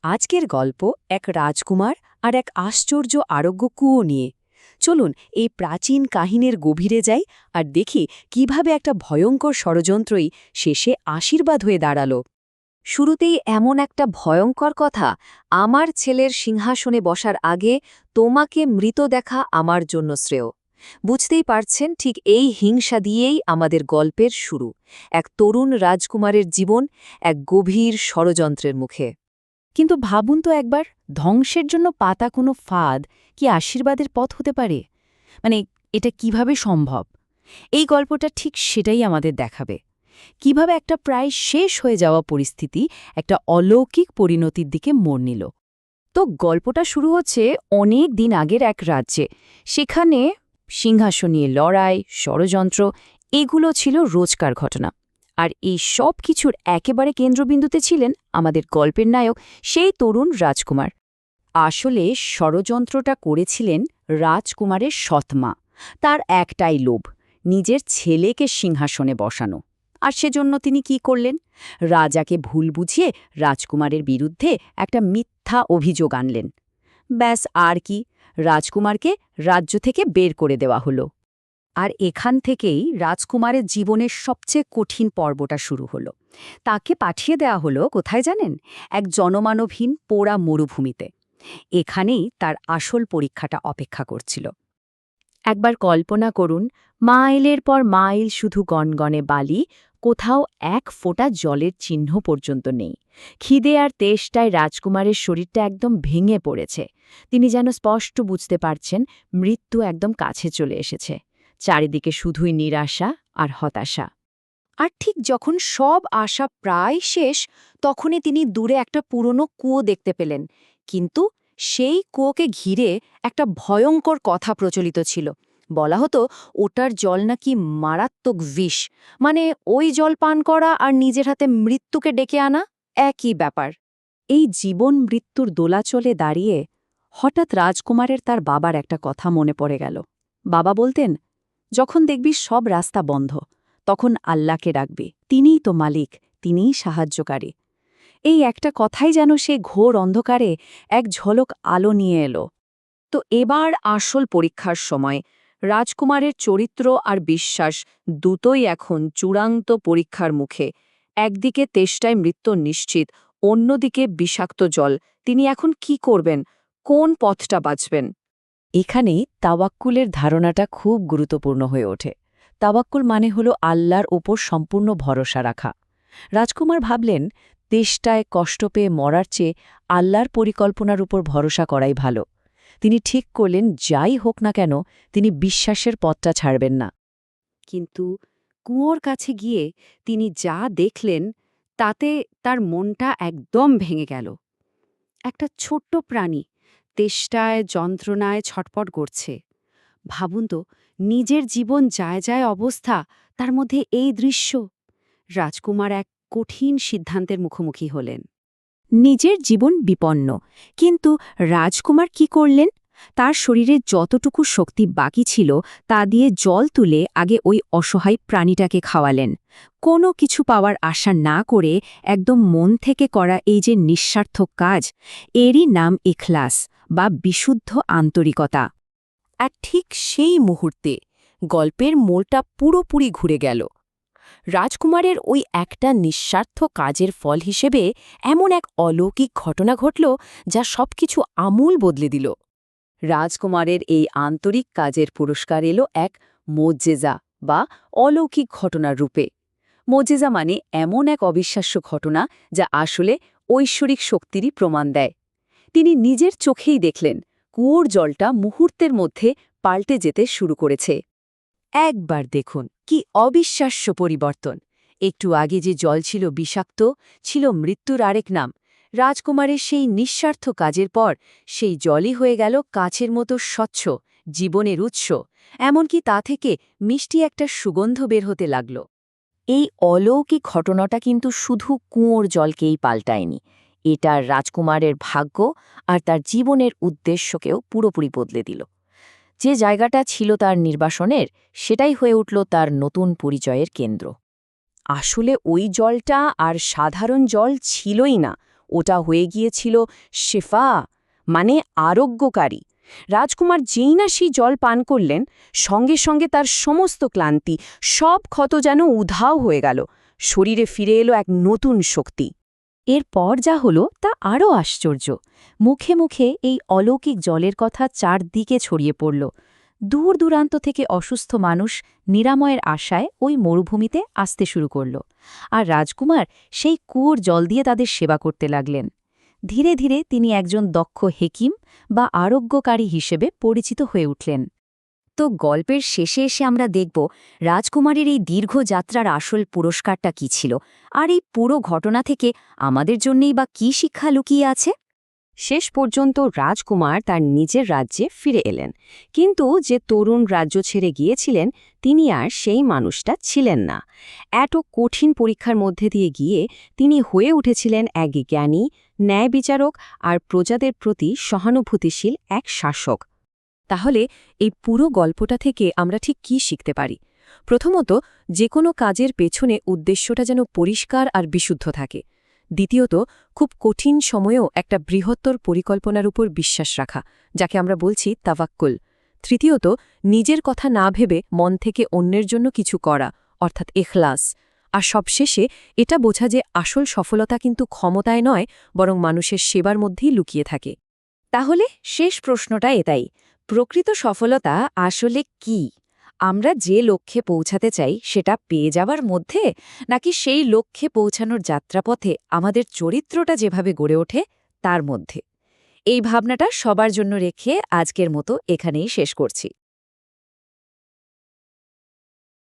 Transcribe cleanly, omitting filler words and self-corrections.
আজকের গল্প এক রাজকুমার আর এক আশ্চর্য আরোগ্য কুয়ো নিয়ে। চলুন এই প্রাচীন কাহিনীর গভীরে যাই আর দেখি কিভাবে একটা ভয়ঙ্কর ষড়যন্ত্রই শেষে আশীর্বাদ হয়ে দাঁড়ালো। শুরুতেই এমন একটা ভয়ঙ্কর কথা, আমার ছেলের সিংহাসনে বসার আগে তোমাকে মৃত দেখা আমার জন্য শ্রেয়। বুঝতেই পারছেন, ঠিক এই হিংসা দিয়েই আমাদের গল্পের শুরু। এক তরুণ রাজকুমারের জীবন এক গভীর ষড়যন্ত্রের মুখে। কিন্তু ভাবুন তো একবার, ধ্বংসের জন্য পাতা কোনো ফাঁদ কি আশীর্বাদের পথ হতে পারে? মানে এটা কিভাবে সম্ভব? এই গল্পটা ঠিক সেটাই আমাদের দেখাবে। কিভাবে একটা প্রায় শেষ হয়ে যাওয়া পরিস্থিতি একটা অলৌকিক পরিণতির দিকে মোড় নিল। তো গল্পটা শুরু হচ্ছে অনেক দিন আগের এক রাজ্যে। সেখানে সিংহাসন নিয়ে লড়াই, ষড়যন্ত্র, এগুলো ছিল রোজকার ঘটনা। আর এই সব কিছুর একেবারে কেন্দ্রবিন্দুতে ছিলেন আমাদের গল্পের নায়ক, সেই তরুণ রাজকুমার। আসলে ষড়যন্ত্রটা করেছিলেন রাজকুমারের সৎমা। তার একটাই লোভ, নিজের ছেলেকে সিংহাসনে বসানো। আর সেজন্য তিনি কি করলেন? রাজাকে ভুল বুঝিয়ে রাজকুমারের বিরুদ্ধে একটা মিথ্যা অভিযোগ আনলেন। ব্যাস, আর কি, রাজকুমারকে রাজ্য থেকে বের করে দেওয়া হলো। আর এখান থেকেই রাজকুমারের জীবনের সবচেয়ে কঠিন পর্বটা শুরু হলো। তাকে পাঠিয়ে দেওয়া হলো কোথায় জানেন? এক জনমানবহীন পোড়া মরুভূমিতে। এখানেই তার আসল পরীক্ষাটা অপেক্ষা করছিল। একবার কল্পনা করুন, মাইলের পর মাইল শুধু গনগনে বালি, কোথাও এক ফোঁটা জলের চিহ্ন পর্যন্ত নেই। খিদে আর তেষ্টায় রাজকুমারের শরীরটা একদম ভেঙে পড়েছে। তিনি যেন স্পষ্ট বুঝতে পারছেন মৃত্যু একদম কাছে চলে এসেছে। চারিদিকে শুধুই নিরাশা আর হতাশা। আর ঠিক যখন সব আশা প্রায় শেষ, তখনই তিনি দূরে একটা পুরনো কুয়ো দেখতে পেলেন। কিন্তু সেই কুয়োকে ঘিরে একটা ভয়ঙ্কর কথা প্রচলিত ছিল। বলা হতো ওটার জল নাকি মারাত্মক বিষ, মানে ওই জল পান করা আর নিজের হাতে মৃত্যুকে ডেকে আনা একই ব্যাপার। এই জীবন মৃত্যুর দোলাচলে দাঁড়িয়ে হঠাৎ রাজকুমারের তার বাবার একটা কথা মনে পড়ে গেল। বাবা বলতেন, যখন দেখবি সব রাস্তা বন্ধ, তখন আল্লাহকে ডাকবি, তিনিই তো মালিক, তিনিই সাহায্যকারী। এই একটা কথাই যেন সে ঘোর অন্ধকারে এক ঝলক আলো নিয়ে এলো। তো এবার আসল পরীক্ষার সময়। রাজকুমারের চরিত্র আর বিশ্বাস দুটোই এখন চূড়ান্ত পরীক্ষার মুখে। একদিকে তেষ্টায় মৃত্যু নিশ্চিত, অন্যদিকে বিষাক্ত জল। তিনি এখন কি করবেন? কোন পথটা বাঁচবেন? এখানেই তাওয়াক্কুলের ধারণাটা খুব গুরুত্বপূর্ণ হয়ে ওঠে। তাওয়াক্কুল মানে হলো আল্লাহর ওপর সম্পূর্ণ ভরসা রাখা। রাজকুমার ভাবলেন, তেষ্টায় কষ্ট পেয়ে মরার চেয়ে আল্লাহর পরিকল্পনার উপর ভরসা করাই ভালো। তিনি ঠিক করলেন, যাই হোক না কেন তিনি বিশ্বাসের পথটা ছাড়বেন না। কিন্তু কুয়োর কাছে গিয়ে তিনি যা দেখলেন, তাতে তার মনটা একদম ভেঙে গেল। একটা ছোট্ট প্রাণী তেষ্টায় যন্ত্রণায় ছটপট করছে। ভাবুন তো, নিজের জীবন যায় যায় অবস্থা, তার মধ্যে এই দৃশ্য। রাজকুমার এক কঠিন সিদ্ধান্তের মুখোমুখি হলেন। নিজের জীবন বিপন্ন, কিন্তু রাজকুমার কি করলেন? তার শরীরে যতটুকু শক্তি বাকি ছিল তা দিয়ে জল তুলে আগে ওই অসহায় প্রাণীটাকে খাওয়ালেন। কোনো কিছু পাওয়ার আশা না করে একদম মন থেকে করা এই যে নিঃস্বার্থ কাজ, এরই নাম ইখলাস বা বিশুদ্ধ আন্তরিকতা। আর ঠিক সেই মুহূর্তে গল্পের মোড়টা পুরোপুরি ঘুরে গেল। রাজকুমারের ওই একটা নিঃস্বার্থ কাজের ফল হিসেবে এমন এক অলৌকিক ঘটনা ঘটল যা সবকিছু আমূল বদলে দিল। রাজকুমারের এই আন্তরিক কাজের পুরস্কার এলো এক মোজেজা বা অলৌকিক ঘটনার রূপে। মোজেজা মানে এমন এক অবিশ্বাস্য ঘটনা যা আসলে ঐশ্বরিক শক্তিরই প্রমাণ দেয়। তিনি নিজের চোখেই দেখলেন কুয়োর জলটা মুহূর্তের মধ্যে পাল্টে যেতে শুরু করেছে। একবার দেখুন কি অবিশ্বাস্য পরিবর্তন! একটু আগে যে জল ছিল বিষাক্ত, ছিল মৃত্যুর আরেক নাম, রাজকুমারের সেই নিঃস্বার্থ কাজের পর সেই জলই হয়ে গেল কাচের মতো স্বচ্ছ, জীবনের উৎস। এমনকি তা থেকে মিষ্টি একটা সুগন্ধ বের হতে লাগল। এই অলৌকিক ঘটনাটা কিন্তু শুধু কুয়োর জলকেই পাল্টায়নি, এটা রাজকুমারের ভাগ্য আর তার জীবনের উদ্দেশ্যকেও পুরোপুরি বদলে দিল। যে জায়গাটা ছিল তার নির্বাসনের, সেটাই হয়ে উঠল তার নতুন পরিচয়ের কেন্দ্র। আসলে ওই জলটা আর সাধারণ জল ছিলই না, ওটা হয়ে গিয়েছিল শেফা, মানে আরোগ্যকারী। রাজকুমার যেই না সেই জল পান করলেন, সঙ্গে সঙ্গে তার সমস্ত ক্লান্তি, সব ক্ষত যেন উধাও হয়ে গেল। শরীরে ফিরে এলো এক নতুন শক্তি। এরপর যা হলো তা আরও আশ্চর্য। মুখে মুখে এই অলৌকিক জলের কথা চারদিকে ছড়িয়ে পড়ল। দূর দূরান্ত থেকে অসুস্থ মানুষ নিরাময়ের আশায় ওই মরুভূমিতে আসতে শুরু করল, আর রাজকুমার সেই কুয়োর জল দিয়ে তাদের সেবা করতে লাগলেন। ধীরে ধীরে তিনি একজন দক্ষ হেকিম বা আরোগ্যকারী হিসেবে পরিচিত হয়ে উঠলেন। তো গল্পের শেষে এসে আমরা দেখব রাজকুমারীর এই দীর্ঘ যাত্রার আসল পুরস্কারটা কী ছিল, আর এই পুরো ঘটনা থেকে আমাদের জন্যেই বা কী শিক্ষা লুকিয়ে আছে। শেষ পর্যন্ত রাজকুমার তার নিজের রাজ্যে ফিরে এলেন, কিন্তু যে তরুণ রাজ্য ছেড়ে গিয়েছিলেন তিনি আর সেই মানুষটা ছিলেন না। এত কঠিন পরীক্ষার মধ্যে দিয়ে গিয়ে তিনি হয়ে উঠেছিলেন এক জ্ঞানী, ন্যায় বিচারক আর প্রজাদের প্রতি সহানুভূতিশীল এক শাসক। তাহলে এই পুরো গল্পটা থেকে আমরা ঠিক কী শিখতে পারি? প্রথমত, যে কোনো কাজের পেছনে উদ্দেশ্যটা যেন পরিষ্কার আর বিশুদ্ধ থাকে। দ্বিতীয়ত, খুব কঠিন সময়েও একটা বৃহত্তর পরিকল্পনার উপর বিশ্বাস রাখা, যাকে আমরা বলছি তাওয়াক্কুল। তৃতীয়ত, নিজের কথা না ভেবে মন থেকে অন্যের জন্য কিছু করা, অর্থাৎ ইখলাস। আর সবশেষে এটা বোঝা যে আসল সফলতা কিন্তু ক্ষমতায় নয়, বরং মানুষের সেবার মধ্যেই লুকিয়ে থাকে। তাহলে শেষ প্রশ্নটা এটাই, প্রকৃত সফলতা আসলে কি? আমরা যে লক্ষ্যে পৌঁছাতে চাই সেটা পেয়ে যাবার মধ্যে, নাকি সেই লক্ষ্যে পৌঁছানোর যাত্রাপথে আমাদের চরিত্রটা যেভাবে গড়ে ওঠে তার মধ্যে? এই ভাবনাটা সবার জন্য রেখে আজকের মতো এখানেই শেষ করছি।